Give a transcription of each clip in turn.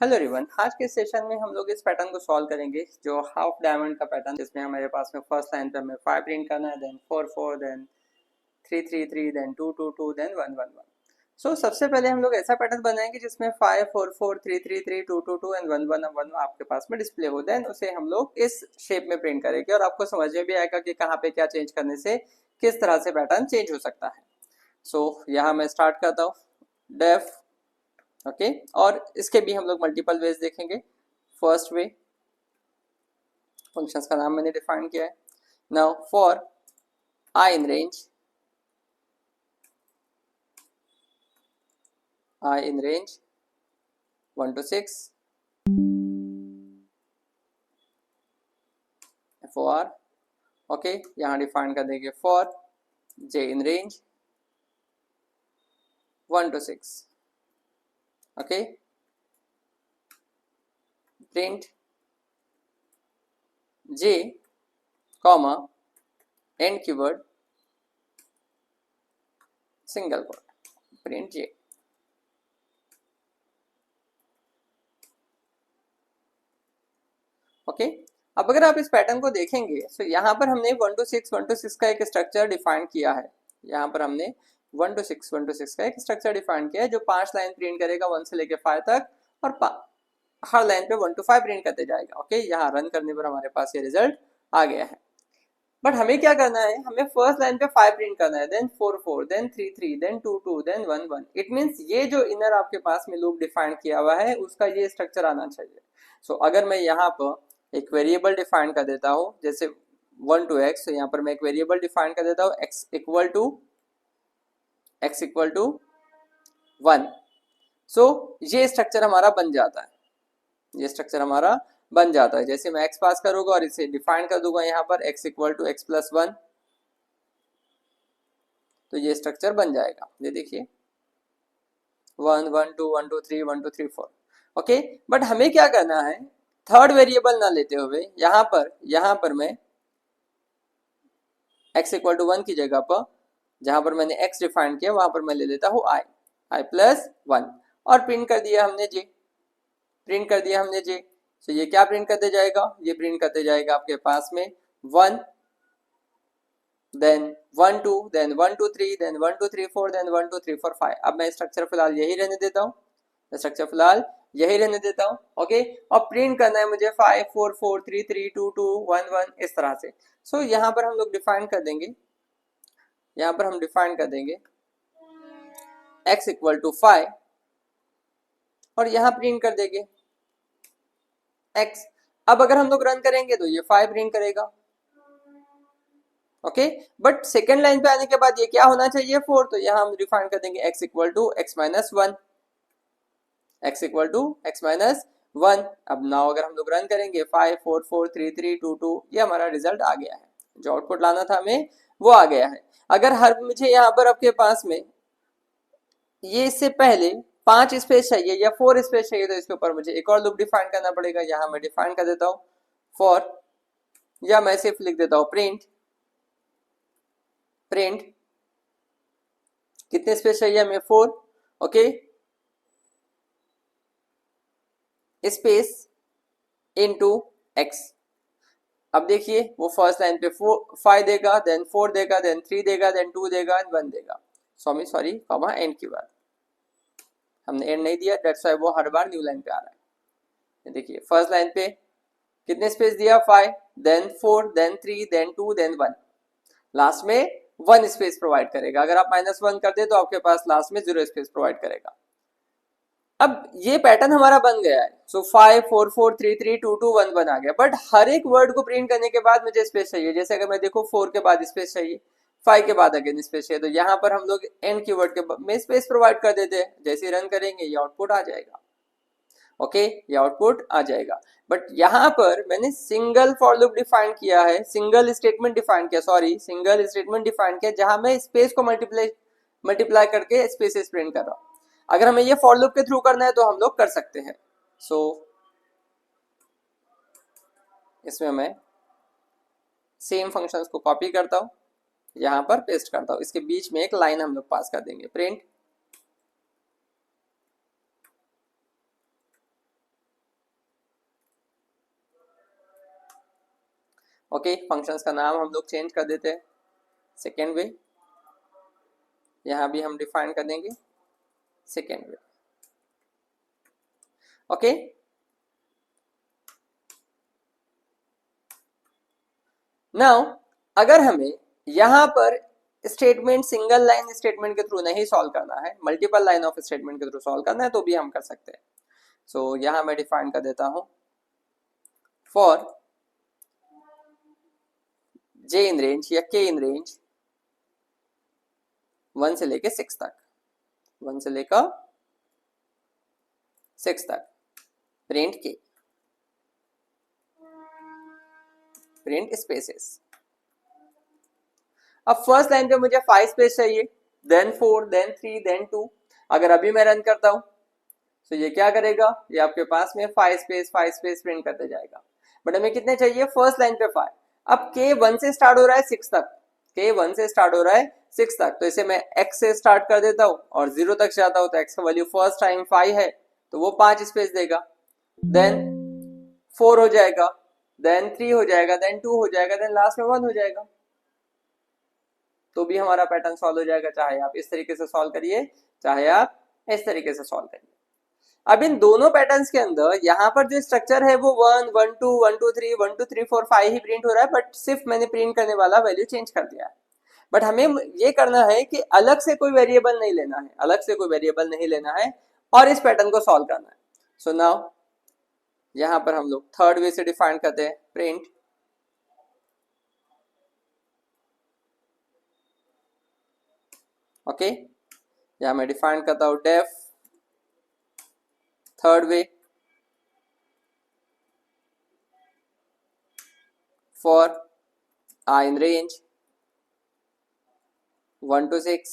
Hello everyone, आज के session में हम लोग इस पैटर्न को सॉल्व करेंगे जो हाफ डायमंड का पैटर्न, जिसमें हमारे पास में फर्स्ट लाइन पे हमें 5 प्रिंट करना है, देन 4 4, देन 3 3 3, देन 2 2 2, देन 1 1 1। सो सबसे पहले हम लोग ऐसा पैटर्न बनाएंगे जिसमें 5 4 4 3 3 3 2 2 2 एंड 1 1 1 आपके पास में डिस्प्ले हो, देन उसे हम लोग इस शेप में प्रिंट करेंगे और आपको समझ में भी आएगा कि कहाँ पे क्या चेंज करने से किस तरह से पैटर्न चेंज हो सकता है। सो यहाँ मैं स्टार्ट करता हूँ डेफ। ओके, और इसके भी हम लोग मल्टीपल वेज देखेंगे। फर्स्ट वे, फंक्शंस का नाम मैंने डिफाइन किया है। Now for I in range, I in range 1 to 6 for, okay, यहाँ डिफाइन कर देंगे for J in range 1 to 6। Okay, print J comma and keyword single quote, print J. Okay, अब अगर आप इस पैटर्न को देखेंगे तो यहाँ पर हमने 1 to 6 का एक स्ट्रक्चर डिफाइन किया है। यहाँ पर हमने 1 to 6 का एक स्ट्रक्चर डिफाइन किया है जो 5 लाइन प्रिंट करेगा 1 से लेकर 5 तक, और हर लाइन पे 1 to 5 प्रिंट करते जाएगा। ओके, यहाँ रन करने पर हमारे पास ये रिजल्ट आ गया है। बट हमें क्या करना है, हमें फर्स्ट लाइन पे 5 प्रिंट करना है, then 4 4, then 3 3, then 2 2, then 1 1। It means ये जो इनर आपके पास में लूप डिफाइन किया हुआ है उसका ये स्ट्रक्चर आना चाहिए। सो अगर मैं यहाँ पर एक वेरिएबल डिफाइन कर देता हूँ जैसे 1 to x, तो यहाँ पर मैं एक वेरिएबल डिफाइन कर देता हूँ x इक्वल टू 1। सो ये स्ट्रक्चर हमारा बन जाता है, ये स्ट्रक्चर हमारा बन जाता है। जैसे मैं x पास करूंगा और इसे डिफाइन कर दूंगा यहाँ पर x equal to x plus 1, तो ये स्ट्रक्चर बन जाएगा। ये देखिए 1 1 2 1 2 3 1 2 3 4। ओके, बट हमें क्या करना है, थर्ड वेरिएबल ना लेते हुए यहाँ पर मैं x इक्वल टू 1 की जगह पर जहां पर मैंने x डिफाइन किया वहां पर मैं ले लेता हूँ i प्लस 1, और प्रिंट कर दिया हमने j। तो ये क्या प्रिंट करते जाएगा, ये प्रिंट करते जाएगा आपके पास में 1, देन 1 2, देन 1 2 3, देन 1 2 3 4, देन 1 2 3 4 5। अब मैं स्ट्रक्चर फिलहाल यही रहने देता हूँ, ओके, और प्रिंट करना है मुझे 5 4 4 3 3 2 2 1 1 इस तरह से। सो यहाँ पर हम लोग डिफाइन कर देंगे, x इक्वल टू 5, और यहाँ प्रिंट कर देंगे x। अब अगर हम लोग रन करेंगे तो ये 5 प्रिंट करेगा। ओके, बट सेकेंड लाइन पे आने के बाद ये क्या होना चाहिए 4, तो यहाँ हम डिफाइन कर देंगे x equal to x minus 1। अब नाउ अगर हम लोग रन करेंगे 5 4 4 3 3 2 2, ये हमारा रिजल्ट आ गया है, जो आउटपुट लाना था हमें वो आ गया है। अगर हर मुझे यहाँ पर आपके पास में ये इससे पहले 5 स्पेस चाहिए या 4 स्पेस चाहिए, तो इसके ऊपर मुझे एक और लूप डिफाइन करना पड़ेगा। यहाँ मैं डिफाइन कर देता हूँ फॉर, या मैं सिर्फ लिख देता हूँ प्रिंट कितने स्पेस चाहिए हमें 4, ओके, स्पेस इनटू x। अब देखिए वो फर्स्ट लाइन पे 5 देगा, देन 4 देगा, देन 3 देगा, देन 2 देगा, 1 देगा, सॉरी कॉमा एंड की बात हमने एंड नहीं दिया, दैट्स व्हाई वो हर बार न्यू लाइन पे आ रहा है। देखिए फर्स्ट लाइन पे कितने स्पेस दिया 5, then 4, then 3, then 2, then 1, last में 1 स्पेस प्रोवाइड करेगा। अगर आप -1 कर दे तो आपके पास लास्ट में 0 स्पेस प्रोवाइड करेगा। अब ये पैटर्न हमारा बन गया है। सो 5 4 4 3 3 2 2 1 1 आ गया, बट हर एक वर्ड को प्रिंट करने के बाद मुझे स्पेस चाहिए। जैसे अगर मैं देखो 4 के बाद स्पेस चाहिए, 5 के बाद अगेन स्पेस चाहिए, तो यहाँ पर हम लोग एंड कीवर्ड के में स्पेस प्रोवाइड कर देते हैं। जैसे रन करेंगे ये आउटपुट आ जाएगा, ओके, ये आउटपुट आ जाएगा। बट यहाँ पर मैंने सिंगल फॉर लूप डिफाइन किया है, सिंगल स्टेटमेंट डिफाइन किया जहां मैं स्पेस को मल्टीप्लाई करके स्पेसेस प्रिंट कर रहा हूँ। अगर हमें ये फॉर लूप के थ्रू करना है तो हम लोग कर सकते हैं। सो इसमें मैं सेम फंक्शंस को कॉपी करता हूँ, यहाँ पर पेस्ट करता हूँ, इसके बीच में एक लाइन हम लोग पास कर देंगे, प्रिंट ओके, फंक्शंस का नाम हम लोग चेंज कर देते हैं सेकेंड वे, यहाँ भी हम डिफाइन कर देंगे सेकेंड वे। ओके, नाउ अगर हमें यहां पर स्टेटमेंट सिंगल लाइन स्टेटमेंट के थ्रू नहीं सॉल्व करना है, मल्टीपल लाइन ऑफ स्टेटमेंट के थ्रू सॉल्व करना है, तो भी हम कर सकते हैं। सो यहां मैं डिफाइन कर देता हूं फॉर j इन रेंज या k इन रेंज 1 से लेके 6 तक, 1 से लेकर 6 तक प्रिंट k, प्रिंट स्पेसेस। अब फर्स्ट लाइन पे मुझे 5 स्पेस चाहिए, देन 4, देन 3, देन 2। अगर अभी मैं रन करता हूं तो ये क्या करेगा, ये आपके पास में 5 स्पेस प्रिंट करते जाएगा। बट हमें कितने चाहिए, फर्स्ट लाइन पे 5। अब k 1 से स्टार्ट हो रहा है 6 तक, k 1 से स्टार्ट हो रहा है 6 तक, तो इसे मैं x से स्टार्ट कर देता हूं और 0 तक जाता हूं, तो x का वैल्यू फर्स्ट टाइम 5 है तो वो 5 स्पेस देगा, देन 4 हो जाएगा, देन 3 हो जाएगा, देन 2 हो जाएगा, देन लास्ट में 1 हो जाएगा, तो भी हमारा पैटर्न सॉल्व हो जाएगा। चाहे आप इस तरीके से सॉल्व करिए, चाहे आप इस तरीके से सॉल्व करिए। अब इन दोनों पैटर्न्स के अंदर यहाँ पर जो स्ट्रक्चर है वो 1 1 2 1 2 3 1 2 3 4 5 ही प्रिंट हो रहा है, बट सिर्फ मैंने प्रिंट करने वाला वैल्यू चेंज कर दिया है। बट हमें ये करना है कि अलग से कोई वेरिएबल नहीं लेना है, अलग से कोई वेरिएबल नहीं लेना है और इस पैटर्न को सॉल्व करना है। सो नाउ यहाँ पर हम लोग थर्ड वे से डिफाइन करते हैं प्रिंट ओके, यहाँ मैं डिफाइन करता हूँ def third way for I in range 1 to 6,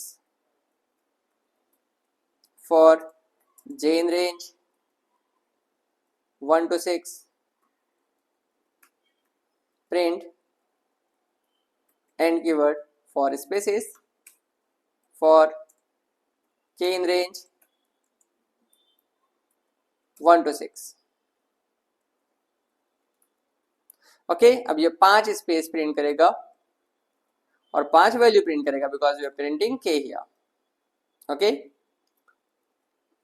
for j in range 1 to 6, print end keyword for spaces, for k in range 1 to 6। Okay, अब ये 5 स्पेस प्रिंट करेगा और 5 वैल्यू प्रिंट करेगा because we are printing k here. Okay,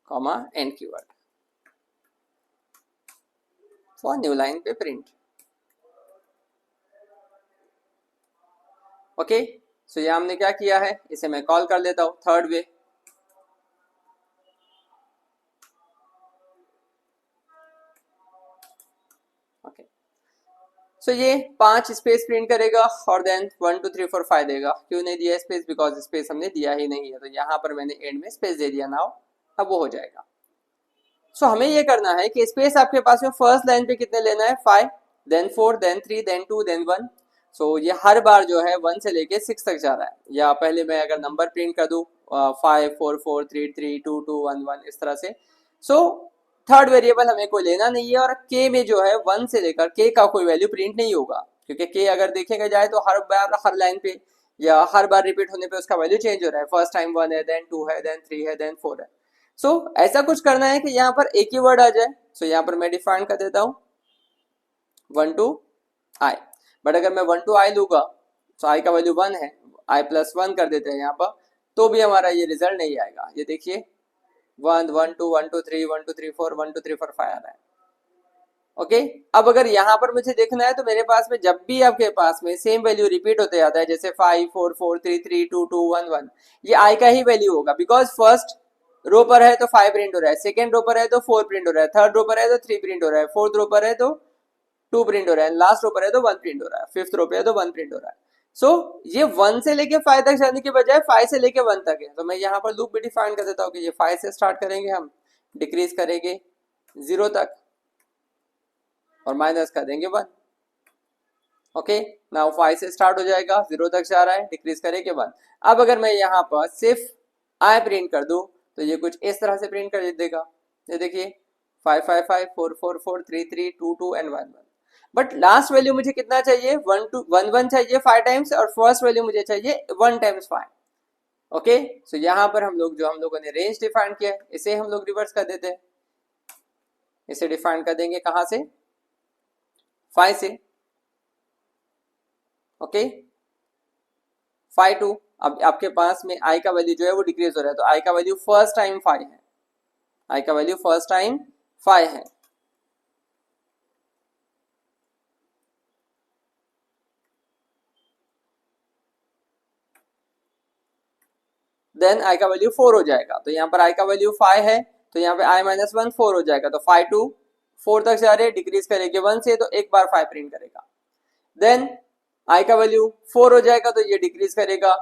comma and keyword for new line पे print. Okay, so ये हमने क्या किया है, इसे मैं कॉल कर लेता हूं थर्ड वे। ओके, सो ये 5 स्पेस प्रिंट करेगा और देन 1 2 3 4 5 देगा। क्यों नहीं दिया स्पेस, बिकॉज स्पेस हमने दिया ही नहीं है, तो यहाँ पर मैंने एंड में स्पेस दे दिया। नाउ अब वो हो जाएगा। सो हमें ये करना है कि स्पेस आपके पास में फर्स्ट लाइन पे कितने लेना है, 5, देन 4, देन 3, देन 2, देन 1। सो ये हर बार जो है 1 से लेके 6 तक जा रहा है, या पहले मैं अगर नंबर प्रिंट कर दूं 5 4 4 3 3 2 2 1 1 इस तरह से। सो थर्ड वेरिएबल हमें कोई लेना नहीं है और k में जो है 1 से लेकर k का कोई वैल्यू प्रिंट नहीं होगा, क्योंकि k अगर देखेगा जाए तो हर बार हर लाइन पे या हर बार रिपीट होने पे उसका वैल्यू चेंज हो रहा है। फर्स्ट टाइम 1 है, देन 2 है, देन 3 है, देन 4 है। सो ऐसा कुछ करना है कि यहाँ पर एक ही वर्ड आ जाए। सो यहाँ पर मैं डिफाइन कर देता हूँ 1 to i, बट अगर मैं 1 to i लूंगा तो i का वैल्यू 1 है, i प्लस 1 कर देते हैं यहाँ पर, तो भी हमारा ये रिजल्ट नहीं आएगा। ये देखिए 1 1 2 1 2 3 1 2 3 4 1 2 3 4 5 आ रहा है। ओके, अब अगर यहाँ पर मुझे देखना है तो मेरे पास में जब भी आपके पास में सेम वैल्यू रिपीट होते जाता है, जैसे 5 4 4 3 3 2 2 1 1, ये i का ही वैल्यू होगा, बिकॉज फर्स्ट रो पर है तो 5 प्रिंट हो रहा है, सेकंड रो पर है तो 4 प्रिंट हो रहा है, थर्ड रो पर है तो 3 प्रिंट हो रहा है, फोर्थ रो पर है तो 2 प्रिंट हो रहा है, लास्ट रो पर है तो 1 प्रिंट हो रहा है, फिफ्थ रो पर है तो 1 प्रिंट हो रहा है। सो ये 1 से लेके 5 तक जाने के बजाय 5 से लेके 1 तक है, तो मैं यहाँ पर लूप भी डिफाइन कर देता हूँ कि ये 5 से स्टार्ट करेंगे, हम डिक्रीज करेंगे 0 तक और माइनस कर देंगे 1। ओके, नाउ 5 से स्टार्ट हो जाएगा, 0 तक जा रहा है, डिक्रीज करेंगे 1। अब अगर मैं यहाँ पर सिर्फ आई प्रिंट कर दूं तो ये कुछ इस तरह से प्रिंट कर देगा। ये देखिए 5 5 5 4 4 4 3 3 2 2 एंड 1 1। बट लास्ट वैल्यू मुझे कितना चाहिए, 1 2 1 1 चाहिए 5 टाइम्स, और फर्स्ट वैल्यू मुझे चाहिए 1 टाइम्स 5। ओके, सो यहाँ पर हम लोगों ने रेंज डिफाइन किया है, इसे हम लोग रिवर्स कर देते हैं। इसे डिफाइन कर देंगे कहाँ से, 5 से। ओके। फाई 2, अब आपके पास में आई का वैल्यू जो है वो डिक्रीज हो रहा है, तो आई का वैल्यू फर्स्ट टाइम 5 है, आई का वैल्यू फर्स्ट टाइम 5 है। देन आई का वैल्यू 4 हो जाएगा, तो यहाँ पर आई का वैल्यू 5 है, तो यहाँ पे आई माइनस 1 4 हो जाएगा, तो 5 2 4 तक जा रहे, डिक्रीज करेंगे 1 से, तो एक बार 5 प्रिंट करेगा। देन आई का वैल्यू 4 हो जाएगा, तो ये डिक्रीज करेगा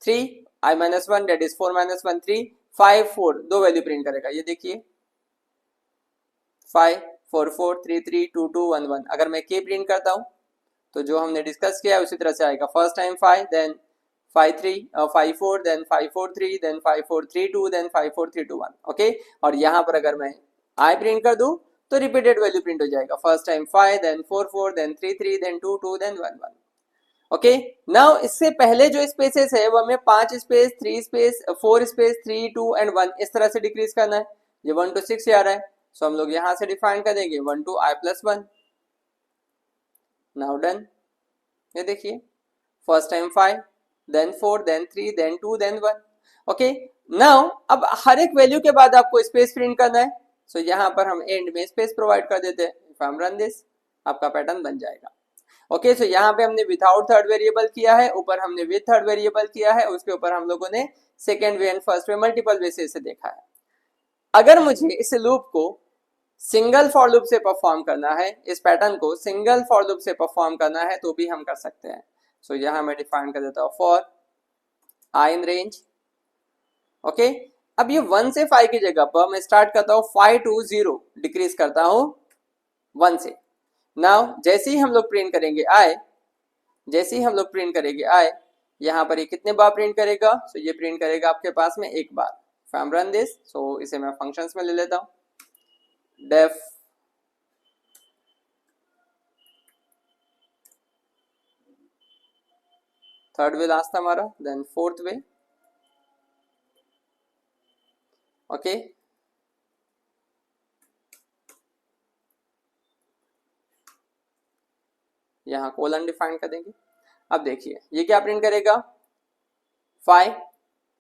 3, आई माइनस 1 डेट इज 4 माइनस 1 3, 5 4 दो वैल्यू प्रिंट करेगा। ये देखिए 5 4 4 3 3 2 2 1 1। अगर मैं के प्रिंट करता हूँ तो जो हमने डिस्कस किया है उसी तरह से आएगा, first time 5, then 5 3 5 4, then 5 4 3, then 5 4 3 2, then 5 4 3 2 1। Okay, और यहाँ पर अगर मैं आई प्रिंट कर दूं तो रिपीटेड वैल्यू प्रिंट हो जाएगा, first time 5, then 4 4, then 3 3, then 2 2, then 1 1। Okay, now इससे पहले जो स्पेसेस है वो हमें 5 स्पेस 3 स्पेस 4 स्पेस 3 2 एंड 1 इस तरह से डिक्रीज करना है। ये 1 to 6 आ रहा है, सो हम लोग यहाँ से डिफाइन कर देंगे 1 to i plus 1। Now done, ये देखिए first time 5, then 4, then 3, then 2, then 1। Okay, now अब हर एक वैल्यू के बाद आपको स्पेस प्रिंट करना है, सो यहाँ पर हम एंड में स्पेस प्रोवाइड कर देते हैं। If I am run this, आपका पैटर्न बन जाएगा। ओके, सो यहाँ पे हमने विदाउट थर्ड वेरिएबल किया है, ऊपर हमने विद थर्ड वेरिएबल किया है, उसके ऊपर हम लोगों ने second way and first way multiple way से देखा है। अगर मुझे इस लूप को सिंगल फॉर लूप से परफॉर्म करना है, इस पैटर्न को सिंगल फॉर लूप से परफॉर्म करना है, तो भी हम कर सकते हैं। सो यहाँ मैं डिफाइन कर देता हूँ for I in range. Okay, अब ये 1 से 5 की जगह पर मैं स्टार्ट करता हूँ 5 to 0, डिक्रीज करता हूँ 1 से। नाउ जैसे ही हम लोग प्रिंट करेंगे आई, जैसे ही हम लोग प्रिंट करेंगे आई, यहाँ पर ये कितने बार प्रिंट करेगा? सो ये प्रिंट करेगा आपके पास में एक बार। फैम रन दिस, सो इसे मैं फंक्शंस में ले लेता हूँ, डेफ थर्ड वे लास्ट था हमारा, देन फोर्थ वे। ओके, यहाँ कोलन डिफाइन कर देंगे। अब देखिए ये क्या प्रिंट करेगा, 5,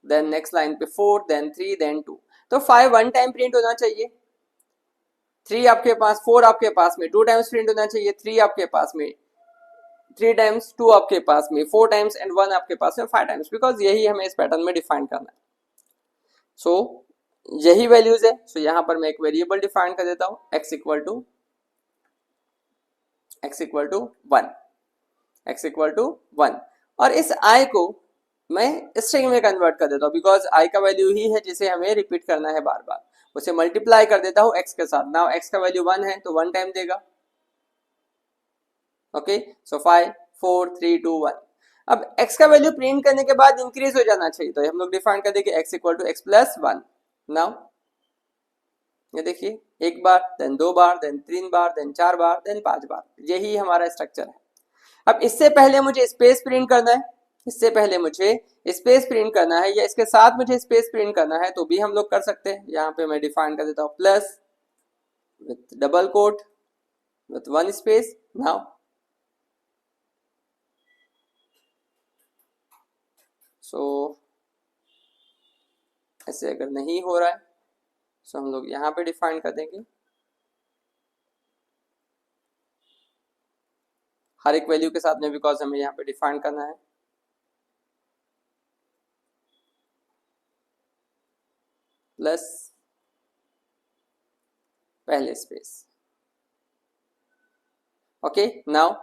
देन नेक्स्ट लाइन पे 4, देन 3, देन 2। तो 5 1 टाइम प्रिंट होना चाहिए, 3 आपके पास, 4 आपके पास में 2 टाइम्स प्रिंट होना चाहिए, 3 आपके पास में 3 टाइम्स, 2 आपके पास में 4 टाइम्स एंड 1 आपके पास में 5 टाइम्स, बिकॉज यही हमें इस पैटर्न में डिफाइन करना है। सो यही वैल्यूज है। सो यहाँ पर मैं एक वेरिएबल डिफाइन कर देता हूँ, x equal to 1, x equal to 1, और इस i को मैं स्ट्रिंग में कन्वर्ट कर देता हूँ, बिकॉज i का वैल्यू ही है जिसे हमें रिपीट करना है बार बार। उसे मल्टीप्लाई कर देता हूँ x के साथ। नाउ x का वैल्यू 1 है तो 1 टाइम देगा। ओके, सो 5 4 3 2 1। अब x का वैल्यू प्रिंट करने के बाद इंक्रीज हो जाना चाहिए, तो हम लोग डिफाइन कर देंगे x equal to x plus 1। Now ये देखिए एक बार, देन 2 बार, देन 3 बार, देन 4 बार, देन 5 बार, यही हमारा स्ट्रक्चर है। अब इससे पहले मुझे स्पेस प्रिंट करना है, इससे पहले मुझे स्पेस प्रिंट करना है, या इसके साथ मुझे स्पेस प्रिंट करना है, तो भी हम लोग कर सकते हैं। यहाँ पे मैं डिफाइन कर देता हूँ plus with double quote with 1 space. Now so ऐसे अगर नहीं हो रहा है, सो हम लोग यहाँ पे डिफाइन कर देंगे, हर एक वैल्यू के साथ में, बिकॉज हमें यहाँ पे डिफाइन करना है प्लस पहले स्पेस। ओके, नाउ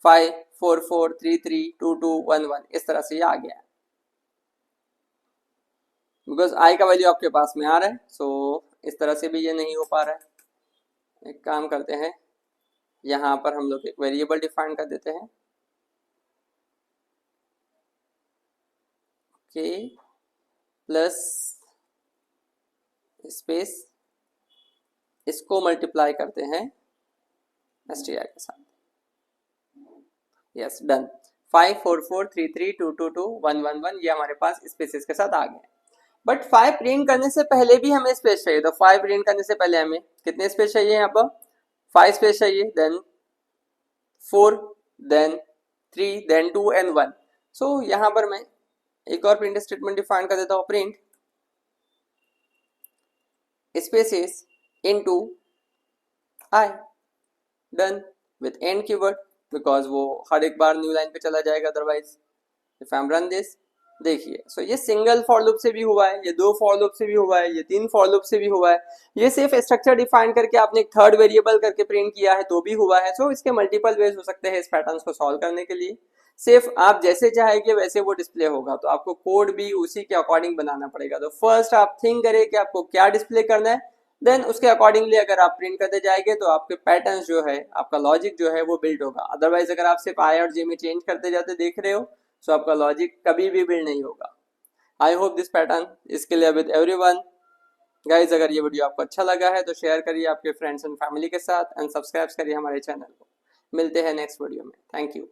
5 4 4 3 3 2 2 1 1 इस तरह से ये आ गया है, बिकॉज आई का वैल्यू आपके पास में आ रहा है। सो इस तरह से भी ये नहीं हो पा रहा है। एक काम करते हैं, यहाँ पर हम लोग एक वेरिएबल डिफाइन कर देते हैं, ओके, प्लस स्पेस, इसको मल्टीप्लाई करते हैं str के साथ। Yes, done. 5 4 4 3 3 2 2 2 1 1 1 ये हमारे पास स्पेसेस के साथ आ गए। बट 5 प्रिंट करने से पहले भी हमें स्पेस चाहिए, तो 5 प्रिंट करने से पहले हमें कितने स्पेस चाहिए? यहाँ पर 5 स्पेस चाहिए, देन 4, देन 3 देन 2 एंड 1। सो यहाँ पर मैं एक और प्रिंट स्टेटमेंट डिफाइन कर देता हूँ, print spaces into I, done with and keyword, because वो हर एक बार न्यू लाइन पे चला जाएगा otherwise. If I am run this, देखिए सो ये सिंगल फॉर लूप से भी हुआ है, ये 2 फॉर लूप से भी हुआ है, ये 3 फॉर लूप से भी हुआ है, ये सिर्फ स्ट्रक्चर डिफाइन करके आपने एक थर्ड वेरिएबल करके प्रिंट किया है तो भी हुआ है। सो इसके मल्टीपल वेज हो सकते हैं इस पैटर्न को सॉल्व करने के लिए। सिर्फ आप जैसे चाहेंगे वैसे वो डिस्प्ले होगा, तो आपको कोड भी उसी के अकॉर्डिंग बनाना पड़ेगा। तो फर्स्ट आप थिंक करें कि आपको क्या डिस्प्ले करना है, देन उसके अकॉर्डिंगली अगर आप प्रिंट करते जाएंगे तो आपके पैटर्न जो है, आपका लॉजिक जो है वो बिल्ड होगा। अदरवाइज अगर आप सिर्फ आई और जे में चेंज करते जाते देख रहे हो, सो आपका लॉजिक कभी भी बिल्ड नहीं होगा। I hope this pattern is clear with everyone. Guys अगर ये वीडियो आपको अच्छा लगा है तो शेयर करिए आपके फ्रेंड्स एंड फैमिली के साथ एंड सब्सक्राइब करिए हमारे चैनल को। मिलते हैं नेक्स्ट वीडियो में। Thank you.